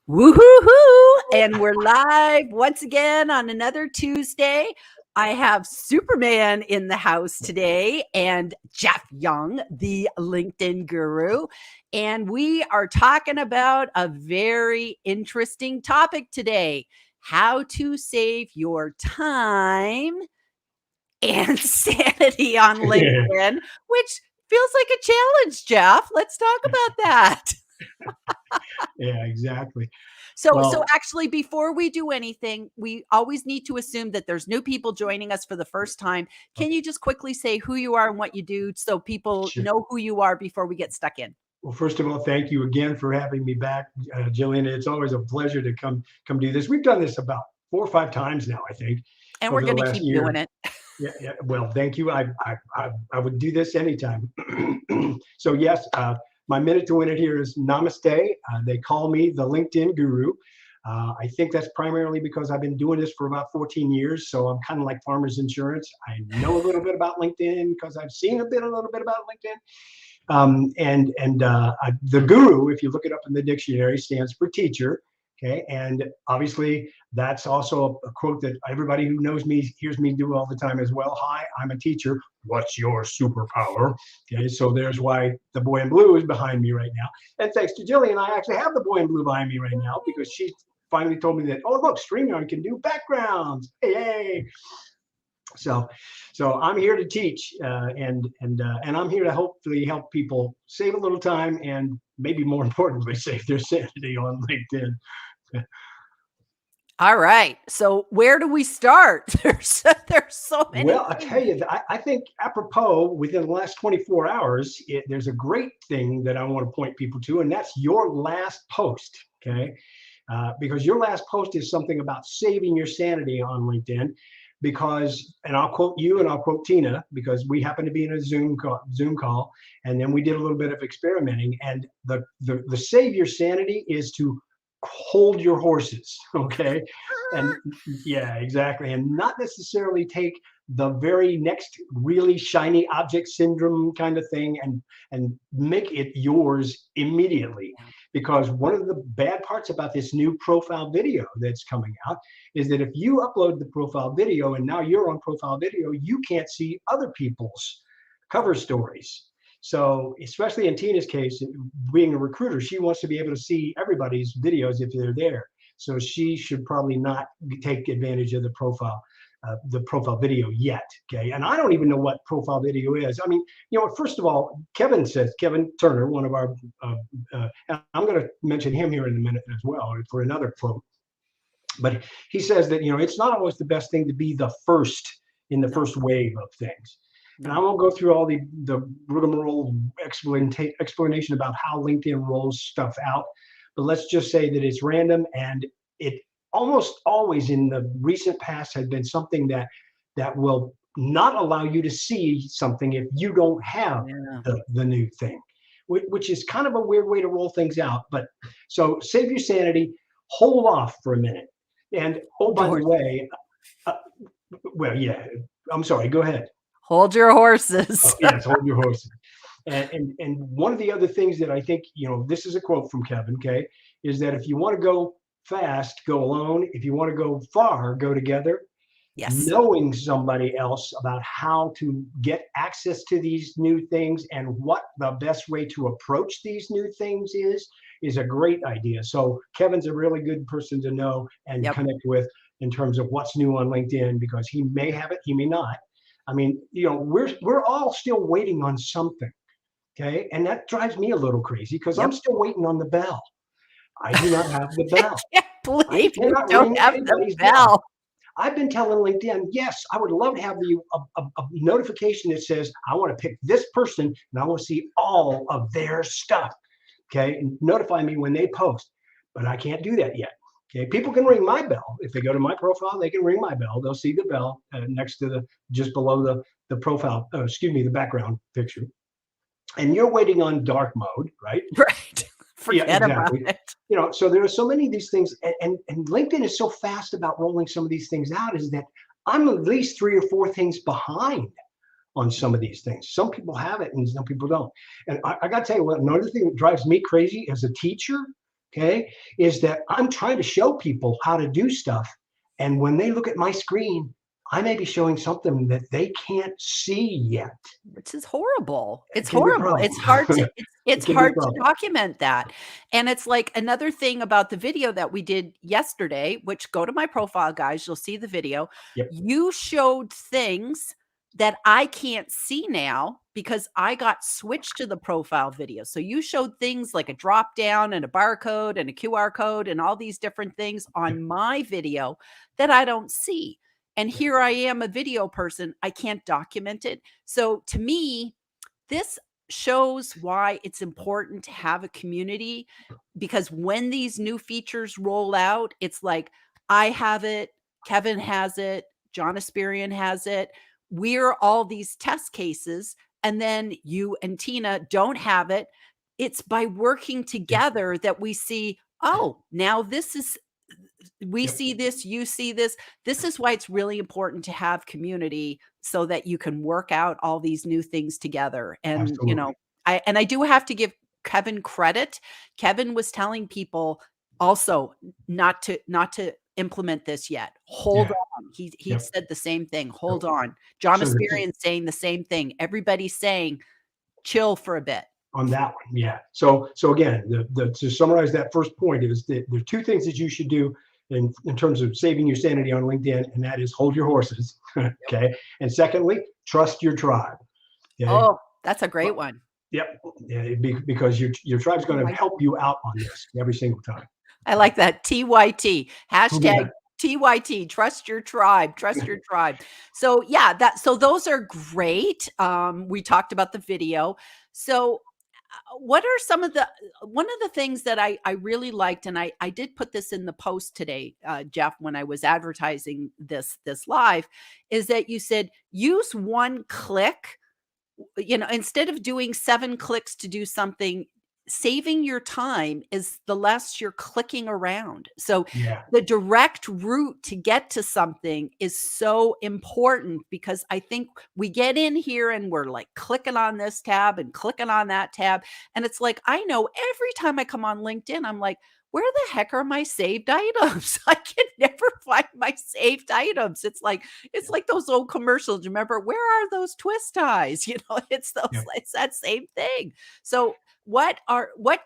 Woohoo! And we're live once again on another Tuesday. I have Superman in the house today and Jeff Young, the LinkedIn guru. And we are talking about a very interesting topic today: how to save your time and sanity on LinkedIn, which feels like a challenge, Jeff. Let's talk about that. Yeah, exactly. So actually, before we do anything, we always need to assume that there's new people joining us for the first time. Can you just quickly say who you are and what you do so people Sure. know who you are before we get stuck in? Well, first of all, thank you again for having me back, Jillian. It's always a pleasure to come do this. We've done this about 4 or 5 times now, I think, And we're over the going to last keep doing year. it. Yeah. Well, thank you. I would do this anytime. So yes, my minute to win it here is namaste. They call me the LinkedIn guru. I think that's primarily because I've been doing this for about 14 years. So I'm kind of like farmer's insurance. I know a little bit about LinkedIn because I've seen a little bit about LinkedIn. The guru, if you look it up in the dictionary, stands for teacher. Okay, and obviously that's also a quote that everybody who knows me hears me do all the time as well. Hi, I'm a teacher. What's your superpower? Okay, so there's why the boy in blue is behind me right now. And thanks to Jillian, I actually have the boy in blue behind me right now because she finally told me that, oh, look, StreamYard can do backgrounds. Hey. So I'm here to teach, and I'm here to hopefully help people save a little time and maybe more importantly save their sanity on LinkedIn. All right. So where do we start? There's so many. Well, I tell you, I think apropos within the last 24 hours, there's a great thing that I want to point people to, and that's your last post. Okay. Because your last post is something about saving your sanity on LinkedIn. Because, and I'll quote you and I'll quote Tina, because we happen to be in a Zoom call, and then we did a little bit of experimenting. And the save your sanity is to hold your horses, okay? And yeah, exactly. And not necessarily take the very next really shiny object syndrome kind of thing and make it yours immediately. Because one of the bad parts about this new profile video that's coming out is that if you upload the profile video and now you're on profile video, you can't see other people's cover stories. So especially in Tina's case, being a recruiter, she wants to be able to see everybody's videos if they're there. So she should probably not take advantage of the profile video yet. Okay. And I don't even know what profile video is. I mean, first of all, Kevin Turner, one of our, and I'm going to mention him here in a minute as well for another quote. But he says that, it's not always the best thing to be the first in the first wave of things. And I won't go through all the rigmarole explanation about how LinkedIn rolls stuff out, but let's just say that it's random, and it almost always in the recent past has been something that will not allow you to see something if you don't have the new thing, which is kind of a weird way to roll things out. But so save your sanity, hold off for a minute. And oh, by the way, well, yeah, I'm sorry, go ahead. Hold your horses. Oh, yes, hold your horses. And one of the other things that I think, this is a quote from Kevin, okay, is that if you want to go fast, go alone. If you want to go far, go together. Yes. Knowing somebody else about how to get access to these new things and what the best way to approach these new things is a great idea. So Kevin's a really good person to know and connect with in terms of what's new on LinkedIn, because he may have it, he may not. I mean, we're all still waiting on something. Okay. And that drives me a little crazy because I'm still waiting on the bell. I do not have the bell. I can't believe you cannot don't ring have anybody's the bell. I've been telling LinkedIn, yes, I would love to have a notification that says, I want to pick this person and I want to see all of their stuff. Okay. And notify me when they post, but I can't do that yet. Okay. People can ring my bell. If they go to my profile, they can ring my bell. They'll see the bell next to just below the profile, the background picture. And you're waiting on dark mode, right? Right. Forget about it. So there are so many of these things, and LinkedIn is so fast about rolling some of these things out, is that I'm at least 3 or 4 things behind on some of these things. Some people have it and some people don't. And I got to tell you what, another thing that drives me crazy as a teacher, okay, is that I'm trying to show people how to do stuff. And when they look at my screen, I may be showing something that they can't see yet. Which is horrible. It It's can be a horrible. problem. It's hard to it's It can be a hard to problem. document that. And it's like another thing about the video that we did yesterday, which go to my profile, guys, you'll see the video. Yep. You showed things that I can't see now because I got switched to the profile video. So you showed things like a drop down and a barcode and a QR code and all these different things Yep. on my video that I don't see. And Yep. here I am, a video person, I can't document it. So to me, this shows why it's important to have a community, because when these new features roll out, it's like I have it, Kevin has it, John Asperian has it. We're all these test cases, and then you and Tina don't have it. It's by working Yep. together that we see, oh, now this is we Yep. see this, you see this. This is why it's really important to have community so that you can work out all these new things together. And, Absolutely. I do have to give Kevin credit. Kevin was telling people also not to implement this yet. Hold Yeah. on. He Yep. said the same thing. Hold So, on. John so Asperian saying the same thing. Everybody's saying chill for a bit. on that one, yeah. So again, to summarize that first point is that there are two things that you should do in terms of saving your sanity on LinkedIn, and that is hold your horses, okay. And secondly, trust your tribe, okay. Oh, that's a great one. Yep. Yeah, because your tribe's going to help you out on this every single time. I like that. TYT. Yeah. Hashtag TYT. Trust your tribe. Trust your tribe. So yeah, so those are great. We talked about the video. So what are some of the one of the things that I really liked, and I did put this in the post today, Jeff, when I was advertising this live, is that you said use one click, instead of doing 7 clicks to do something, saving your time is the less you're clicking around. So Yeah. the direct route to get to something is so important, because I think we get in here and we're like clicking on this tab and clicking on that tab. And it's like, I know every time I come on LinkedIn, I'm like, where the heck are my saved items? I can never find my saved items. It's like those old commercials. Remember, where are those twist ties? Yeah. It's that same thing. So what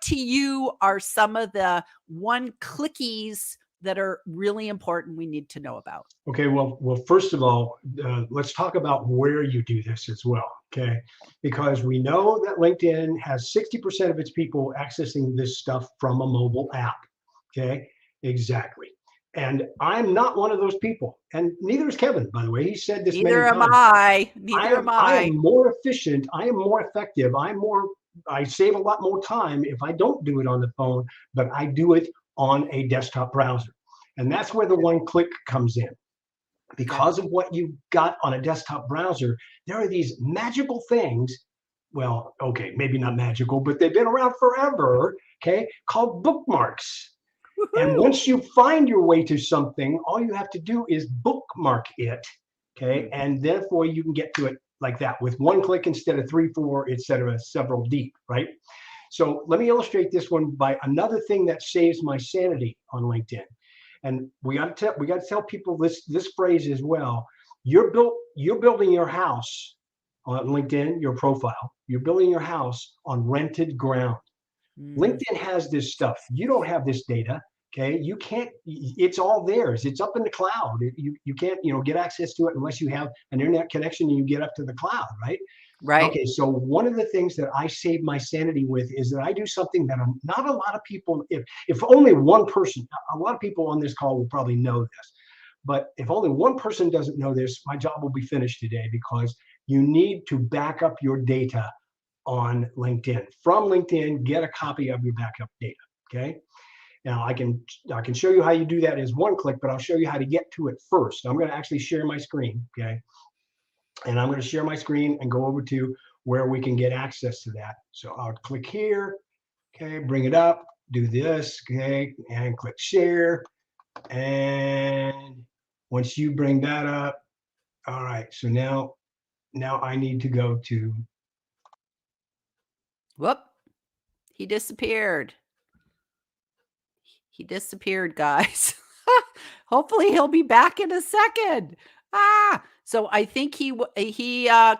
to you are some of the one clickies that are really important we need to know about? Okay, well, first of all, let's talk about where you do this as well, okay? Because we know that LinkedIn has 60% of its people accessing this stuff from a mobile app, okay? Exactly. And I'm not one of those people, and neither is Kevin, by the way. He said this many Neither am times. I. I Neither am am I am I. more efficient. I am more effective. I save a lot more time if I don't do it on the phone, but I do it on a desktop browser. And that's where the one click comes in. Yeah. Because of what you got on a desktop browser, there are these magical things. Well, okay, maybe not magical, but they've been around forever, okay, called bookmarks. And Woohoo. once you find your way to something, all you have to do is bookmark it, okay, Mm. and therefore you can get to it like that with one click instead of three, four, etc., several deep, right? So let me illustrate this one by another thing that saves my sanity on LinkedIn. And we got to tell people this phrase as well. You're building your house on LinkedIn, your profile. You're building your house on rented ground. Mm. LinkedIn has this stuff. You don't have this data. Okay, you can't. It's all theirs. It's up in the cloud. You can't get access to it unless you have an internet connection and you get up to the cloud, right? Right. Okay, so one of the things that I save my sanity with is that I do something that not a lot of people. If only one person, a lot of people on this call will probably know this, but if only one person doesn't know this, my job will be finished today, because you need to back up your data on LinkedIn. From LinkedIn, get a copy of your backup data. Okay. Now I can show you how you do that as one click, but I'll show you how to get to it first. I'm going to actually share my screen. Okay. And I'm going to share my screen and go over to where we can get access to that. So I'll click here. Okay. Bring it up, do this. Okay. And click share. And once you bring that up, all right. So now I need to go to, Whoop. He disappeared. He disappeared, guys. Hopefully he'll be back in a second. So I think he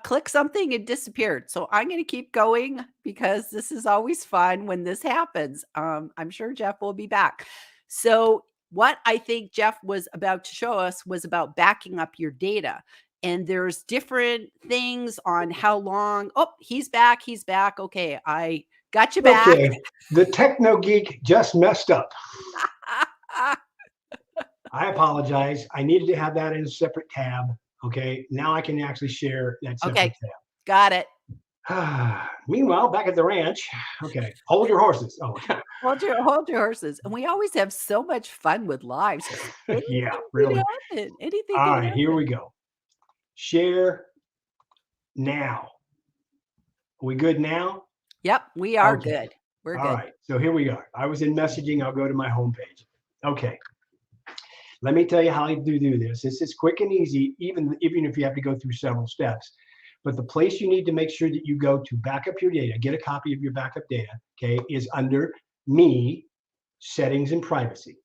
clicked something and disappeared. So I'm going to keep going because this is always fun when this happens. I'm sure Jeff will be back. So what I think Jeff was about to show us was about backing up your data. And there's different things on how long. Oh, he's back. He's back. Okay, I got you back. Okay, the techno geek just messed up. I apologize. I needed to have that in a separate tab. Okay, now I can actually share that separate tab. Got it. Meanwhile, back at the ranch. Okay, hold your horses. Oh, hold your horses. And we always have so much fun with lives. Yeah, really. Anything. All right, here we go. Share now. Are we good now? Yep, we are good. We're good. All right, so here we go. I was in messaging. I'll go to my homepage. Okay. Let me tell you how I do this. This is quick and easy, even if you have to go through several steps. But the place you need to make sure that you go to back up your data, get a copy of your backup data, okay, is under Me, Settings and Privacy.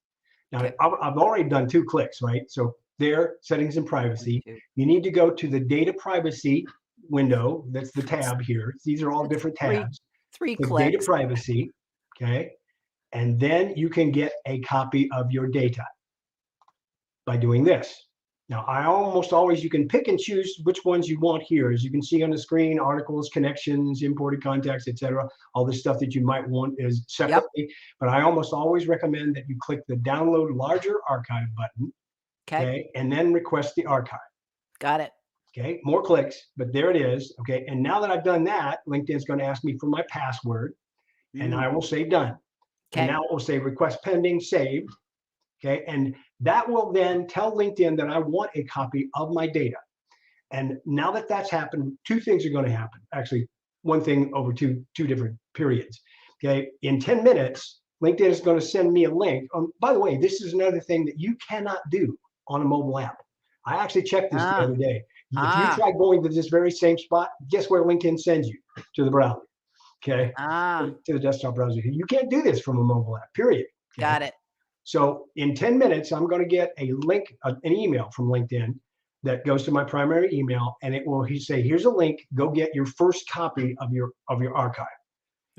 Now, I've already done 2 clicks, right? So there, Settings and Privacy. You need to go to the Data Privacy window. That's the tab here. These are all different tabs. 3 clicks. Data Privacy, okay? And then you can get a copy of your data by doing this. Now, I almost always, you can pick and choose which ones you want here. As you can see on the screen, articles, connections, imported contacts, etc. All the stuff that you might want is separately. Yep. But I almost always recommend that you click the Download Larger Archive button, okay, and then request the archive. Got it. Okay, more clicks, but there it is. Okay, and now that I've done that, LinkedIn's going to ask me for my password, and I will say done. And now it will say request pending, saved. Okay, and that will then tell LinkedIn that I want a copy of my data. And now that that's happened, 2 things are going to happen. Actually, one thing over two different periods. Okay, in 10 minutes, LinkedIn is going to send me a link. By the way, this is another thing that you cannot do on a mobile app. I actually checked this the other day. If you try going to this very same spot, guess where LinkedIn sends you? To the browser. Okay, to the desktop browser. You can't do this from a mobile app, period. Okay? Got it. So in 10 minutes, I'm going to get a link, an email from LinkedIn that goes to my primary email, and it will say, here's a link, go get your first copy of your archive.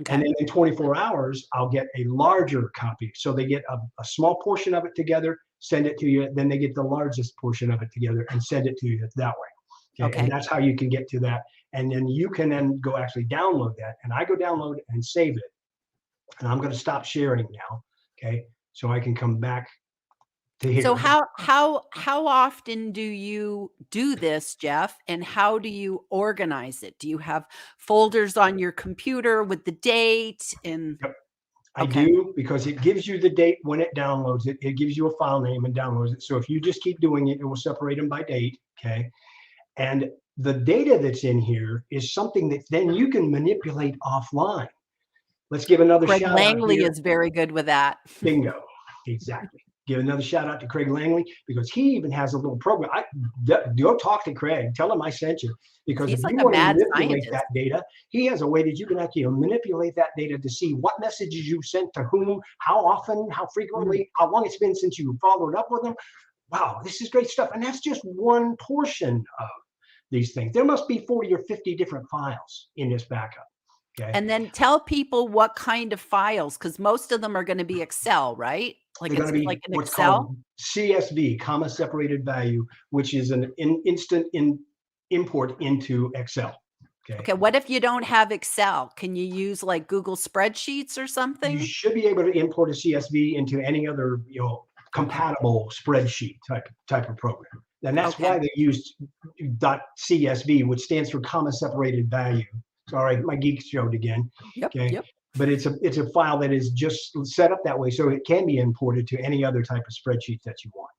Okay. And then in 24 hours, I'll get a larger copy. So they get a small portion of it together, send it to you, then they get the largest portion of it together and send it to you that way. Okay. And that's how you can get to that. And then you can then go actually download that. And I go download and save it. And I'm going to stop sharing now. Okay. So I can come back to here. So how often do you do this, Jeff? And how do you organize it? Do you have folders on your computer with the date? And yep. I do, because it gives you the date when it downloads it. It gives you a file name and downloads it. So if you just keep doing it, it will separate them by date. Okay. And the data that's in here is something that then you can manipulate offline. Let's give another shout out. Craig Langley is very good with that. Bingo. Exactly. Give another shout out to Craig Langley, because he even has a little program. Go talk to Craig. Tell him I sent you. Because if you want to manipulate that data, he has a way that you can actually manipulate that data to see what messages you sent to whom, how often, how frequently, how long it's been since you followed up with them. Wow, this is great stuff. And that's just one portion of these things. There must be 40 or 50 different files in this backup. Okay. And then tell people what kind of files, because most of them are going to be Excel, right? Like it's like an what's Excel? Called CSV, comma separated value, which is an instant import into Excel. Okay. What if you don't have Excel? Can you use like Google spreadsheets or something? You should be able to import a CSV into any other, compatible spreadsheet type of program. And that's why they used .csv, which stands for comma separated value. Sorry, my geek showed again. Yep. But it's a file that is just set up that way, so it can be imported to any other type of spreadsheet that you want.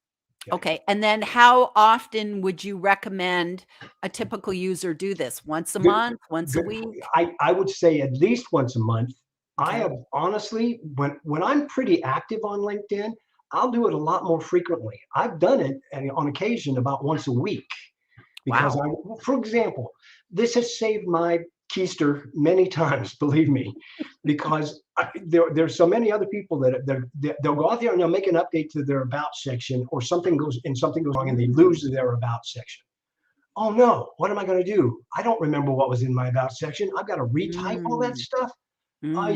Okay. And then how often would you recommend a typical user do this? Once a month, once a week? I would say at least once a month. I have honestly, when I'm pretty active on LinkedIn, I'll do it a lot more frequently. I've done it on occasion about once a week, because for example, this has saved my keister many times, believe me, because there's so many other people that they'll go out there and they'll make an update to their about section, or something goes wrong and they lose their about section. Oh no, what am I going to do? I don't remember what was in my about section. I've got to retype all that stuff. I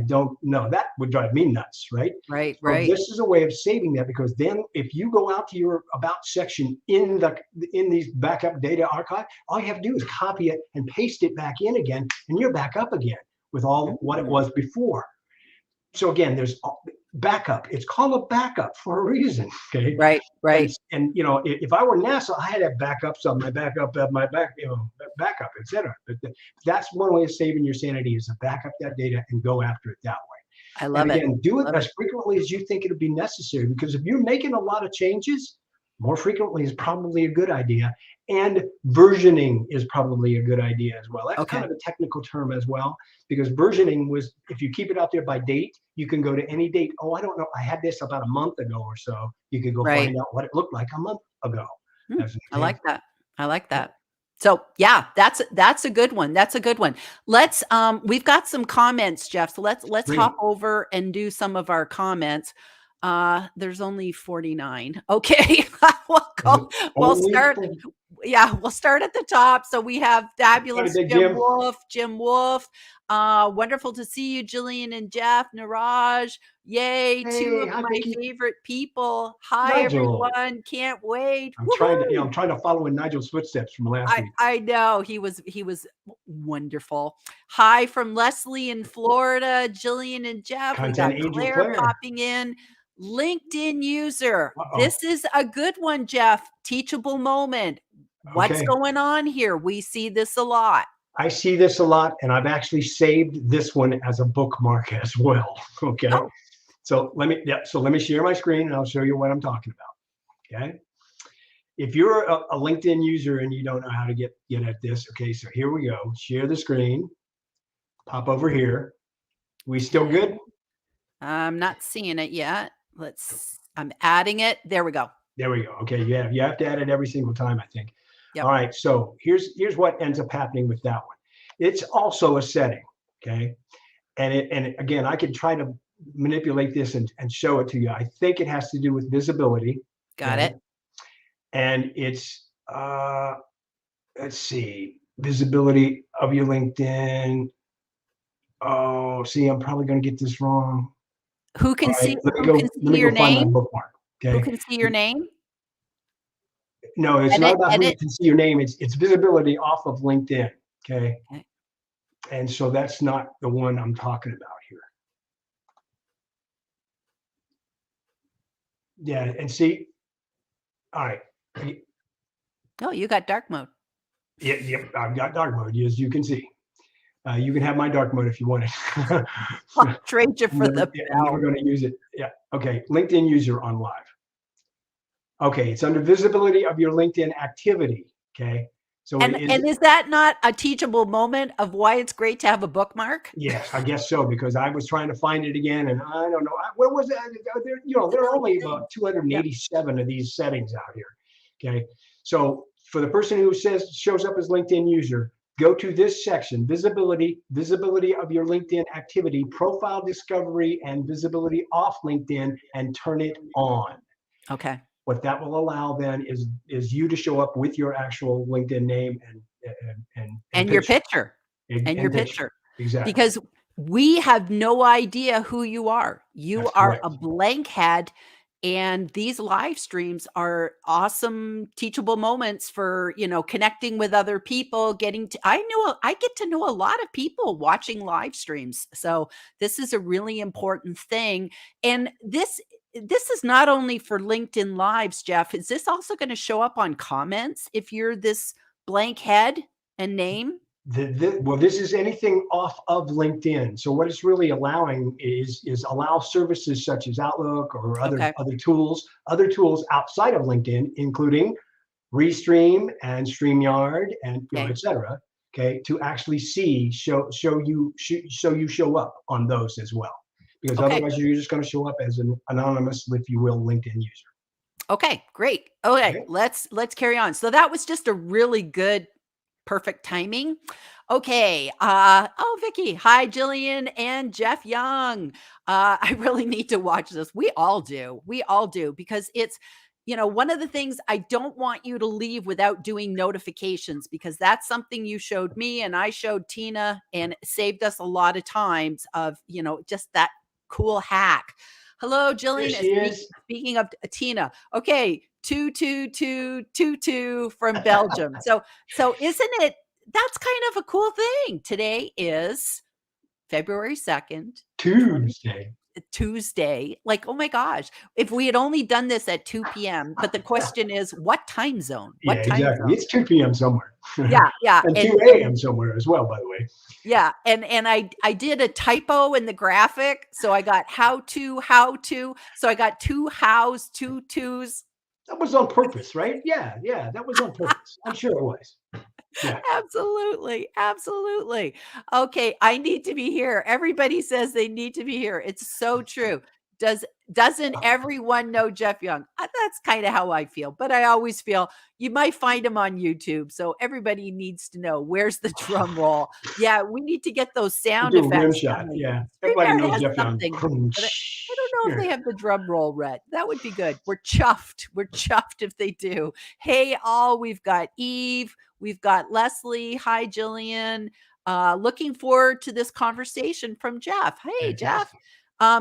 don't know. That would drive me nuts, right? Right, So right. this is a way of saving that, because then if you go out to your about section in these backup data archive, all you have to do is copy it and paste it back in again, and you're back up again with all what it was before. So again, there's backup. It's called a backup for a reason. Okay. Right, right. And you know, if I were NASA, I had to have backups of my backup of my backup, etc. But that's one way of saving your sanity, is to back up that data and go after it that way. I And love it. again, do it Love as it. frequently as you think it'll be necessary, because if you're making a lot of changes, more frequently is probably a good idea. And versioning is probably a good idea as well. That's kind Okay. of a technical term as well, because versioning was, if you keep it out there by date, you can go to any date. Oh, I don't know, I had this about a month ago or so. You can go Right. find out what it looked like a month ago, as an I like example. that. I like that. So yeah, that's a good one. That's a good one. Let's we've got some comments, Jeff. So let's Great. hop over and do some of our comments. There's only 49. Okay. We'll Only start. Yeah, we'll start at the top. So we have fabulous Big Jim Jim. Wolf, Jim Wolf. Wonderful to see you, Jillian and Jeff, Niraj. Yay, two Hey, of hi, my Vicky. favorite people. Hi, Nigel. everyone. Can't wait. I'm trying to, Woohoo. I'm trying to follow in Nigel's footsteps from last week. I know he was wonderful. Hi from Leslie in Florida, Jillian and Jeff. We Content got Angel Claire Claire. popping in. LinkedIn user. Uh-oh. This is a good one, Jeff. Teachable moment. What's Okay. going on here? We see this a lot. I see this a lot, and I've actually saved this one as a bookmark as well. Okay. Oh, So let me share my screen and I'll show you what I'm talking about. Okay. If you're a LinkedIn user and you don't know how to get at this, okay, so here we go. Share the screen. Pop over here. We still good? I'm not seeing it yet. I'm adding it. There we go. There we go. Okay, you have to add it every single time, I think. Yep. All right, so here's what ends up happening with that one. It's also a setting, okay? And again, I could try to manipulate this and show it to you. I think it has to do with visibility. Got okay? it. And it's let's see, visibility of your LinkedIn. Oh, see, I'm probably going to get this wrong. Who can All right, see let who can me see your go find my name? bookmark. Who Okay. can see your name? No, it's not about who Edit. can see your name. It's visibility off of LinkedIn. Okay. Okay. And so that's not the one I'm talking about here. Yeah, and see, all right. Oh, you got dark mode. Yep, I've got dark mode, as you can see. You can have my dark mode if you want it. I'll trade you for the I'm never bell. going to use it. Yeah. Okay. LinkedIn user on live. Okay. It's under visibility of your LinkedIn activity. Okay. So And is that not a teachable moment of why it's great to have a bookmark? Yes, I guess so, because I was trying to find it again, and I don't know where was that. There are only about 287 of these settings out here. Okay, so for the person who shows up as LinkedIn user, go to this section: visibility of your LinkedIn activity, profile discovery, and visibility off LinkedIn, and turn it on. Okay. What that will allow then is you to show up with your actual LinkedIn name And your picture. And your picture. Exactly. Because we have no idea who you are. You That's are correct. a blank head, and these live streams are awesome teachable moments for, connecting with other people, I get to know a lot of people watching live streams. So this is a really important thing. And this is not only for LinkedIn Lives, Jeff. Is this also going to show up on comments if you're this blank head and name? Well, this is anything off of LinkedIn. So what it's really allowing is allow services such as Outlook or other tools outside of LinkedIn, including Restream and StreamYard and et cetera. Okay, to actually show you show up on those as well, because otherwise you're just going to show up as an anonymous, if you will, LinkedIn user. Okay, great. Okay, let's carry on. So that was just a really good Perfect timing. Okay. Oh, Vicky. Hi, Jillian and Jeff Young. I really need to watch this. We all do. We all do, because it's, one of the things I don't want you to leave without doing notifications, because that's something you showed me and I showed Tina, and it saved us a lot of times of, just that cool hack. Hello, There Jillian. she is. Speaking of Tina. Okay. 22222 from Belgium. So isn't it, that's kind of a cool thing. Today is February 2nd, Tuesday. Like, oh my gosh, if we had only done this at 2 p.m. But the question is, what time zone? Yeah, What time exactly. zone? It's 2 p.m. somewhere. Yeah, yeah. And 2 a.m. somewhere as well, by the way. Yeah, and I did a typo in the graphic, so I got how to, so I got two hows, two twos. That was on purpose, right? Yeah, that was on purpose. I'm sure it was. Yeah. Absolutely, absolutely. Okay, I need to be here. Everybody says they need to be here. It's so true. Doesn't everyone know Jeff Young? That's kind of how I feel, but I always feel you might find him on YouTube. So everybody needs to know, where's the drum roll? Yeah, we need to get those We'll sound do a rim effects shot. coming. Yeah. Everybody StreamYard knows has Jeff Young. something, but I don't know if they have the drum roll read. That would be good. We're chuffed. We're chuffed if they do. Hey, all, we've got Eve. We've got Leslie. Hi, Jillian. Looking forward to this conversation from Jeff. Hey, Jeff.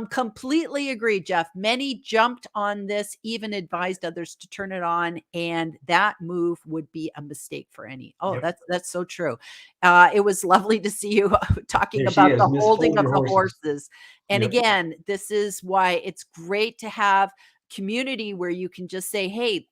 Completely agree, Jeff. Many jumped on this, even advised others to turn it on, and that move would be a mistake for any. Oh, Yep. that's so true. It was lovely to see you talking There she about is, the Miss holding Hold of Your the Horses. horses. And Yep. again, this is why it's great to have community where you can just say, hey,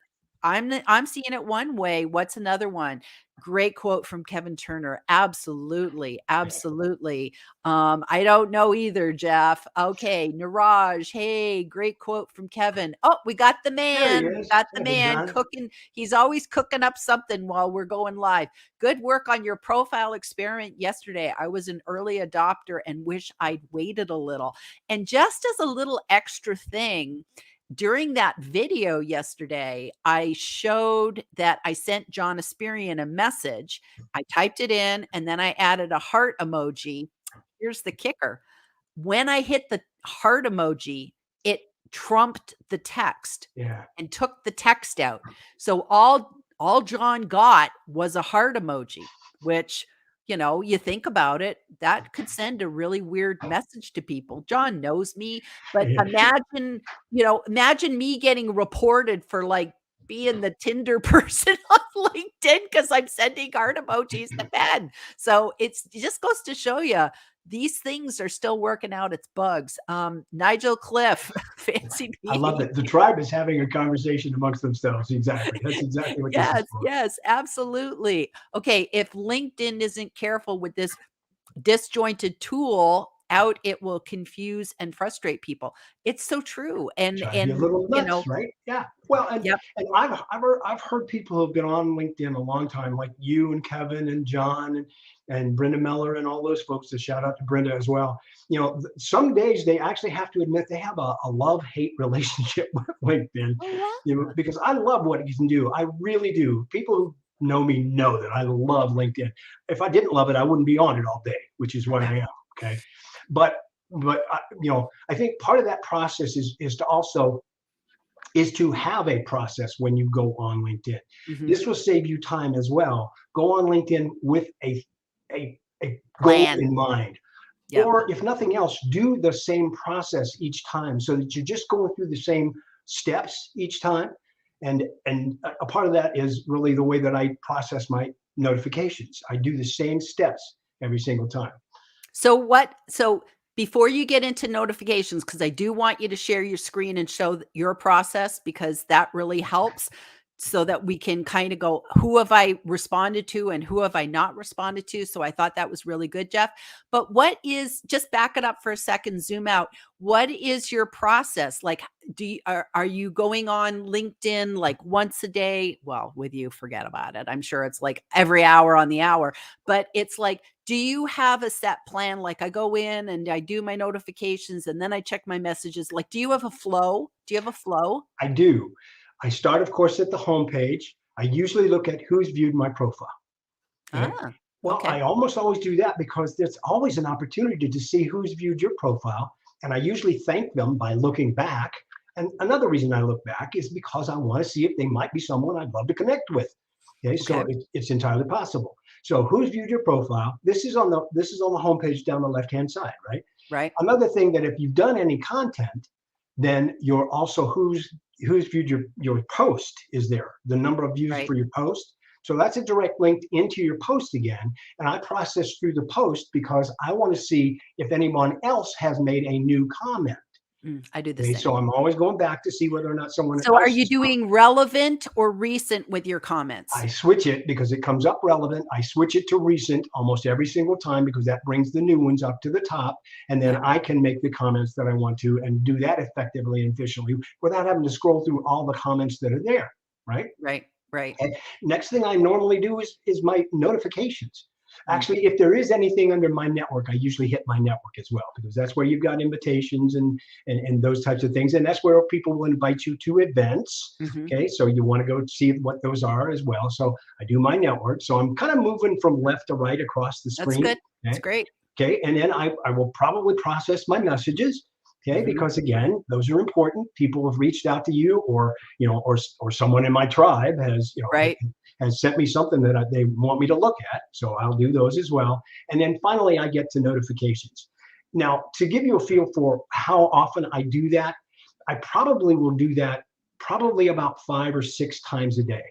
I'm seeing it one way. What's another one? Great quote from Kevin Turner. Absolutely. Absolutely. I don't know either, Jeff. Okay. Niraj. Hey, great quote from Kevin. Oh, we got the man. There he We is. got the Hey, man John. cooking. He's always cooking up something while we're going live. Good work on your profile experiment yesterday. I was an early adopter and wish I'd waited a little. And just as a little extra thing, during that video yesterday, I showed that I sent John Asperian a message. I typed it in and then I added a heart emoji. Here's the kicker. When I hit the heart emoji, it trumped the text and took the text out. So all John got was a heart emoji, which, you think about it, that could send a really weird message to people. John knows me, but imagine me getting reported for like being the Tinder person on LinkedIn because I'm sending heart emojis to Ben. So it just goes to show you these things are still working out its bugs. Nigel Cliff, fancy me. I love it. The tribe is having a conversation amongst themselves. Exactly. That's exactly what this is for. Yes, absolutely. Okay, if LinkedIn isn't careful with this disjointed tool out, it will confuse and frustrate people. It's so true. And Drive you a little nuts, right? Yeah. Well, and I've heard people who've been on LinkedIn a long time, like you and Kevin and John and Brenda Miller and all those folks. To shout out to Brenda as well. Some days they actually have to admit they have a love-hate relationship with LinkedIn. Because I love what it can do. I really do. People who know me know that I love LinkedIn. If I didn't love it, I wouldn't be on it all day, which is what I am. Okay, but I think part of that process is to have a process when you go on LinkedIn. Mhm. This will save you time as well. Go on LinkedIn with a goal Plan. in mind. Yep. Or if nothing else, do the same process each time so that you're just going through the same steps each time. And a part of that is really the way that I process my notifications. I do the same steps every single time. So before you get into notifications, because I do want you to share your screen and show your process, because that really helps so that we can kind of go, who have I responded to and who have I not responded to? So I thought that was really good, Jeff. But just back it up for a second, zoom out. What is your process? Like, are you going on LinkedIn like once a day? Well, with you, forget about it. I'm sure it's like every hour on the hour, but it's like, do you have a set plan? Like I go in and I do my notifications and then I check my messages. Like, do you have a flow? Do you have a flow? I do. I start, of course, at the home page. I usually look at who's viewed my profile. Okay. Ah, Well, okay. I almost always do that because there's always an opportunity to see who's viewed your profile. And I usually thank them by looking back. And another reason I look back is because I want to see if they might be someone I'd love to connect with. Okay, so Okay. it's entirely possible. So who's viewed your profile? This is on the homepage down the left-hand side, right? Right. Another thing that if you've done any content, then you're also who's viewed your post is there, the number of views Right. for your post. So that's a direct link into your post again. And I process through the post because I want to see if anyone else has made a new comment. I do the Okay, same. so I'm always going back to see whether or not someone So are else you has. doing relevant or recent with your comments? I switch it because it comes up relevant. I switch it to recent almost every single time because that brings the new ones up to the top. And then Yeah. I can make the comments that I want to and do that effectively and efficiently without having to scroll through all the comments that are there, right? Right. Right. Okay. Next thing I normally do is my notifications. Mm, Actually, if there is anything under my network, I usually hit my network as well because that's where you've got invitations and those types of things. And that's where people will invite you to events. mhm. Okay, so you want to go see what those are as well. So I do my network. So I'm kind of moving from left to right across the That's screen. good. That's Okay. great. Okay, and then I will probably process my messages. Okay, Mhm. because again, those are important. People have reached out to you, or or someone in my tribe has Right. has sent me something that they want me to look at. So I'll do those as well. And then finally, I get to notifications. Now, to give you a feel for how often I do that, I probably will do that probably about 5 or 6 times a day.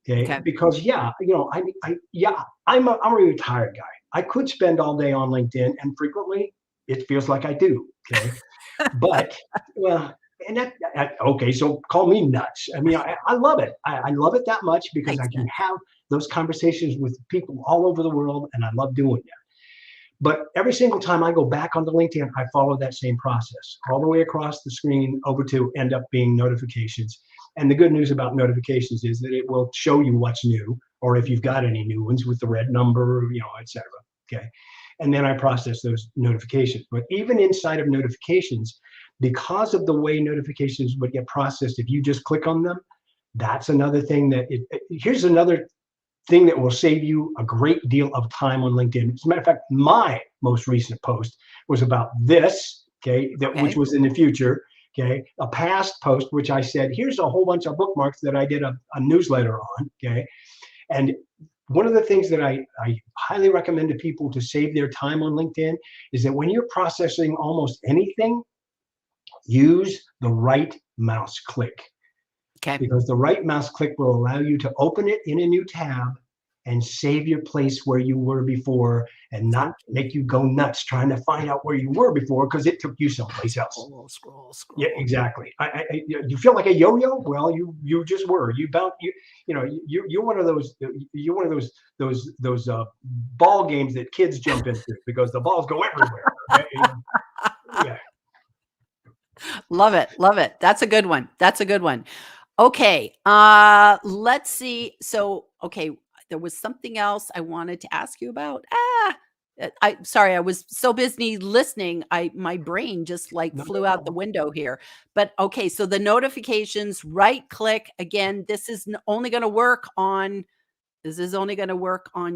Okay, Okay. because yeah, I'm a retired guy. I could spend all day on LinkedIn, and frequently it feels like I do. Okay, but well, and okay, so call me nuts. I mean, I love it. I love it that much because I Nice. can have those conversations with people all over the world, and I love doing it. But every single time I go back onto LinkedIn, I follow that same process all the way across the screen over to end up being notifications. And the good news about notifications is that it will show you what's new, or if you've got any new ones with the red number, et cetera. Okay. And then I process those notifications. But even inside of notifications, because of the way notifications would get processed, if you just click on them, that's another thing here's another thing that will save you a great deal of time on LinkedIn. As a matter of fact, my most recent post was about this, okay, which Okay. was in the future, okay, a past post, which I said, here's a whole bunch of bookmarks that I did a newsletter on, okay. And one of the things that I highly recommend to people to save their time on LinkedIn is that when you're processing almost anything, use the right mouse click Okay. because the right mouse click will allow you to open it in a new tab and save your place where you were before and not make you go nuts trying to find out where you were before because it took you someplace else. Scroll, scroll, Yeah, scroll. exactly. You feel like a yo-yo? Well, you just were. You're one of those. You're one of those ball games that kids jump into because the balls go everywhere. Okay? Yeah. Love it. Love it. That's a good one. That's a good one. Okay. Let's see. So, okay, there was something else I wanted to ask you about. I sorry, I was so busy listening. My brain just like No, no flew out the problem. window here. But okay, so the notifications, right click again. This is only going to work on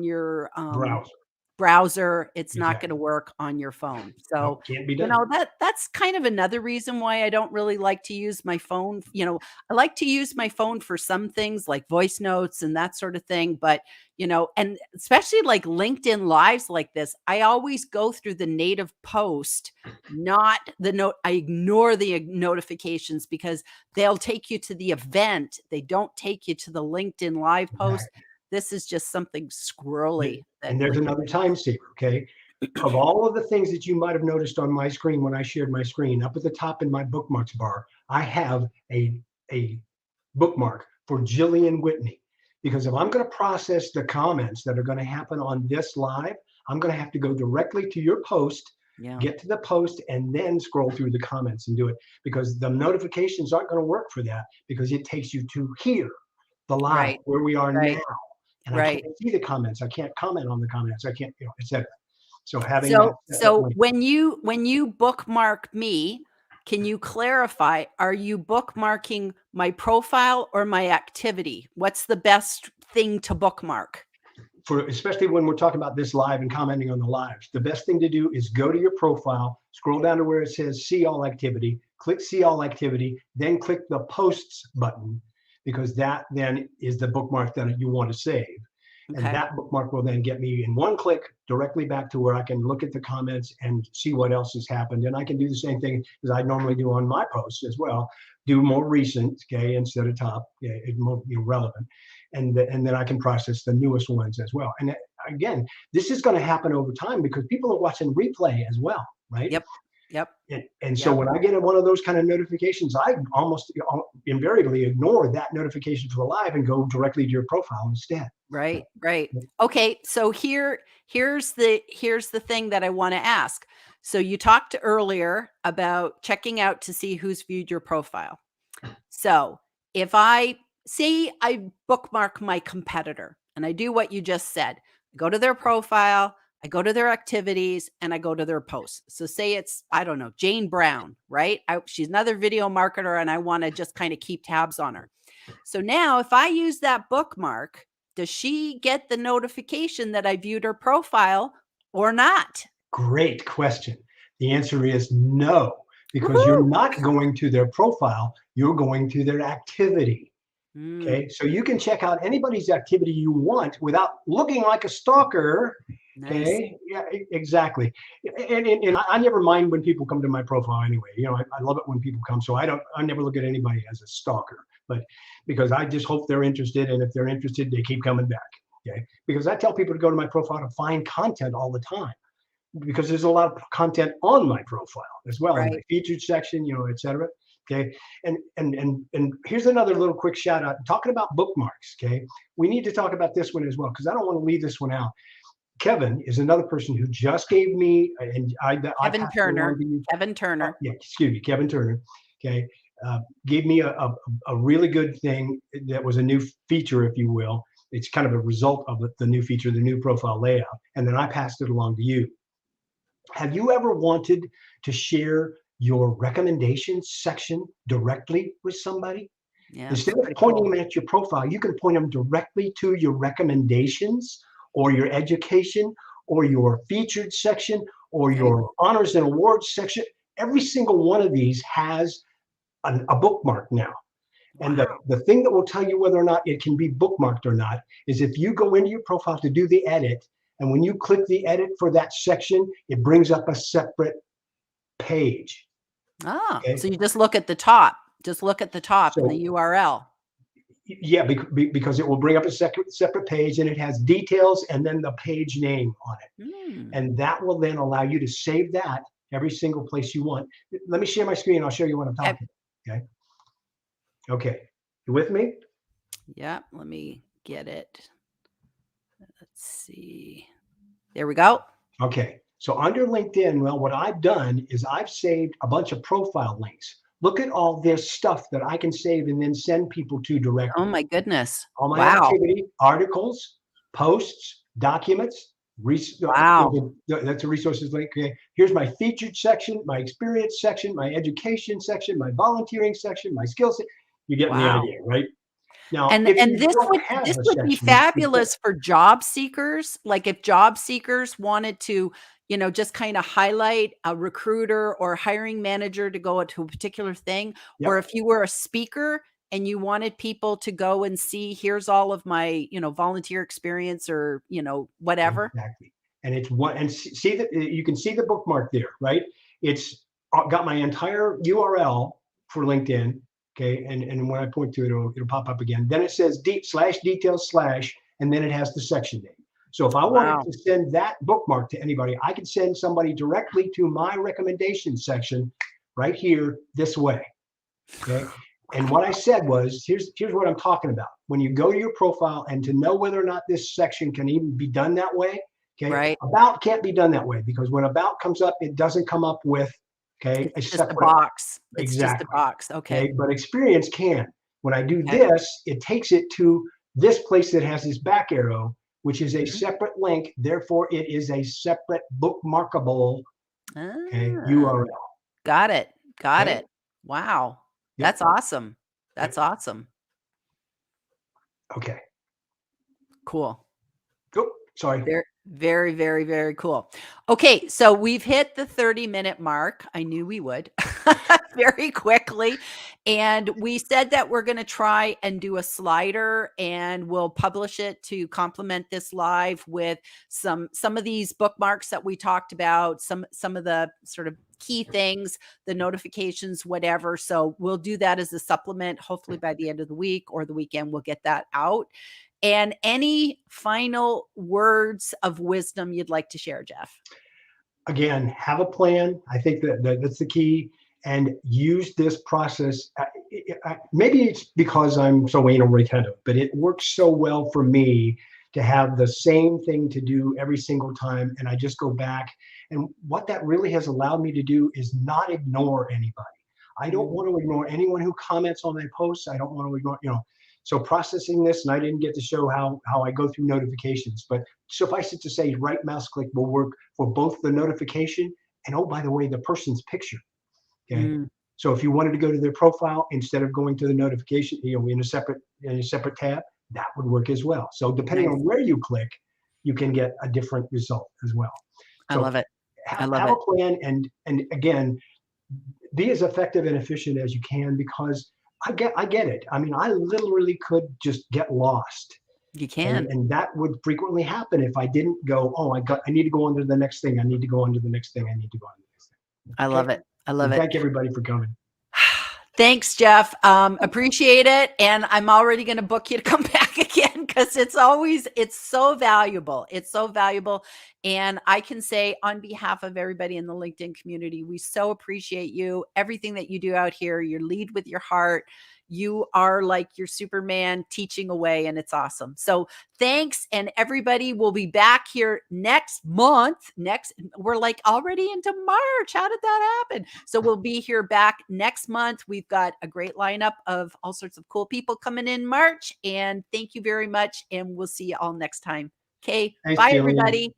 your Browser. browser. It's not going to Exactly. work on your phone. So, Nope, can't be done. that's kind of another reason why I don't really like to use my phone. I like to use my phone for some things like voice notes and that sort of thing, but and especially like LinkedIn lives like this, I always go through the native post, not the note. I ignore the notifications because they'll take you to the event. They don't take you to the LinkedIn live post. Exactly. This is just something squirrely that And there's LinkedIn. another time saver. Okay. Of all of the things that you might have noticed on my screen when I shared my screen, up at the top in my bookmarks bar, I have a bookmark for Jillian Whitney. Because if I'm going to process the comments that are going to happen on this live, I'm going to have to go directly to your post, Yeah. get to the post, and then scroll through the comments and do it. Because the notifications aren't going to work for that because it takes you to here, the live, Right. where we are Right. now. And I Right. can't see the comments. I can't comment on the comments. I can't, etc. So having that So set up like when you bookmark me, can you clarify, are you bookmarking my profile or my activity? What's the best thing to bookmark? especially when we're talking about this live and commenting on the lives, the best thing to do is go to your profile, scroll down to where it says see all activity, click see all activity, then click the posts button, because that then is the bookmark that you want to save. And Okay. that bookmark will then get me in one click directly back to where I can look at the comments and see what else has happened. And I can do the same thing as I normally do on my posts as well. Do more recent, okay, instead of top, okay, it's more relevant. And then I can process the newest ones as well. And again, this is going to happen over time because people are watching replay as well, right? Yep. Yep. And so when I get one of those kind of notifications, I almost invariably ignore that notification for the live and go directly to your profile instead. Right. Right. Okay. So here's the thing that I want to ask. So you talked earlier about checking out to see who's viewed your profile. So if I say I bookmark my competitor and I do what you just said, I go to their profile, I go to their activities, and I go to their posts. So say it's, I don't know, Jane Brown, right? She's another video marketer and I want to just kind of keep tabs on her. So now if I use that bookmark, does she get the notification that I viewed her profile or not? Great question. The answer is no, because you're not going to their profile, you're going to their activity. Okay, so you can check out anybody's activity you want without looking like a stalker. Nice. Okay, yeah, exactly. And I never mind when people come to my profile anyway. You know, I love it when people come, so I never look at anybody as a stalker, but because I just hope they're interested, and if they're interested, they keep coming back. Okay, because I tell people to go to my profile to find content all the time, because there's a lot of content on my profile as well, in my featured section, you know, et cetera. Okay, and here's another little quick shout out. Talking about bookmarks, okay, we need to talk about this one as well, because I don't want to leave this one out. Kevin is another person who just gave me, and Kevin Turner. Kevin Turner. Yeah, excuse me, Kevin Turner. Okay, gave me a really good thing that was a new feature, if you will. It's kind of a result of the new feature, the new profile layout, and then I passed it along to you. Have you ever wanted to share your recommendations section directly with somebody? Yeah, instead of pointing them at your profile, you can point them directly to your recommendations or your education or your featured section or your honors and awards section. Every single one of these has a bookmark now. And the thing that will tell you whether or not it can be bookmarked or not is if you go into your profile to do the edit, and when you click the edit for that section, it brings up a separate page. Okay. So you just look at the top. Just look at the top in the URL. Yeah, because it will bring up a separate page, and it has details and then the page name on it. And that will then allow you to save that every single place you want. Let me share my screen. I'll show you what I'm talking about. Okay. You with me? Yeah. Let me get it. Let's see. There we go. Okay. So under LinkedIn, well, what I've done is I've saved a bunch of profile links. Look at all this stuff that I can save and then send people to directly. Oh my goodness. All my activity, articles, posts, documents. Wow. That's a resources link. Okay. Here's my featured section, my experience section, my education section, my volunteering section, my skills. You're getting the idea, right? Now, and this would be fabulous for job seekers. Like if job seekers wanted to, you know, just kind of highlight a recruiter or hiring manager to go to a particular thing, or if you were a speaker and you wanted people to go and see, here's all of my, you know, volunteer experience or, you know, whatever. Exactly. And it's one, and see that you can see the bookmark there, right? It's got my entire URL for LinkedIn. Okay. And when I point to it, it'll pop up again. Then it says /details/ and then it has the section name. So if I wanted to send that bookmark to anybody, I could send somebody directly to my recommendation section right here this way. Okay. And what I said was, here's what I'm talking about. When you go to your profile and to know whether or not this section can even be done that way, okay, about can't be done that way, because when about comes up, it doesn't come up with, okay, it's just a box. It's just a box. Okay. But experience can. When I do this, it takes it to this place that has this back arrow, which is a separate link. Therefore, it is a separate bookmarkable URL. Got it. Got it. Wow. That's awesome. That's awesome. Okay. Cool. Cool. Sorry. Very, very, very, very cool. Okay, so we've hit the 30-minute mark. I knew we would very quickly. And we said that we're going to try and do a slider and we'll publish it to complement this live with some of these bookmarks that we talked about, some of the sort of key things, the notifications, whatever. So we'll do that as a supplement. Hopefully by the end of the week or the weekend, we'll get that out. And any final words of wisdom you'd like to share, Jeff? Again, have a plan. I think that's the key. And use this process. Maybe it's because I'm so anal retentive, but it works so well for me to have the same thing to do every single time. And I just go back. And what that really has allowed me to do is not ignore anybody. I don't want to ignore anyone who comments on my posts. I don't want to ignore, so processing this, and I didn't get to show how I go through notifications, but suffice it to say, right mouse click will work for both the notification and, oh, by the way, the person's picture. Okay. So if you wanted to go to their profile instead of going to the notification, in a separate tab, that would work as well. So depending on where you click, you can get a different result as well. So I love it. Have a plan, and again, be as effective and efficient as you can, because I get it. I mean, I literally could just get lost. You can. And that would frequently happen if I didn't go, I need to go on to the next thing. I need to go on to the next thing. I need to go on to the next thing. I love it. I love it. Thank everybody for coming. Thanks, Jeff. Appreciate it. And I'm already going to book you to come back again, because it's so valuable. It's so valuable. And I can say on behalf of everybody in the LinkedIn community, we so appreciate you. Everything that you do out here, you lead with your heart. You are like your Superman teaching away, and it's awesome. So thanks. And everybody will be back here next month. We're like already into March. How did that happen? So we'll be here back next month. We've got a great lineup of all sorts of cool people coming in March. And thank you very much. And we'll see you all next time. Okay. Bye, everybody.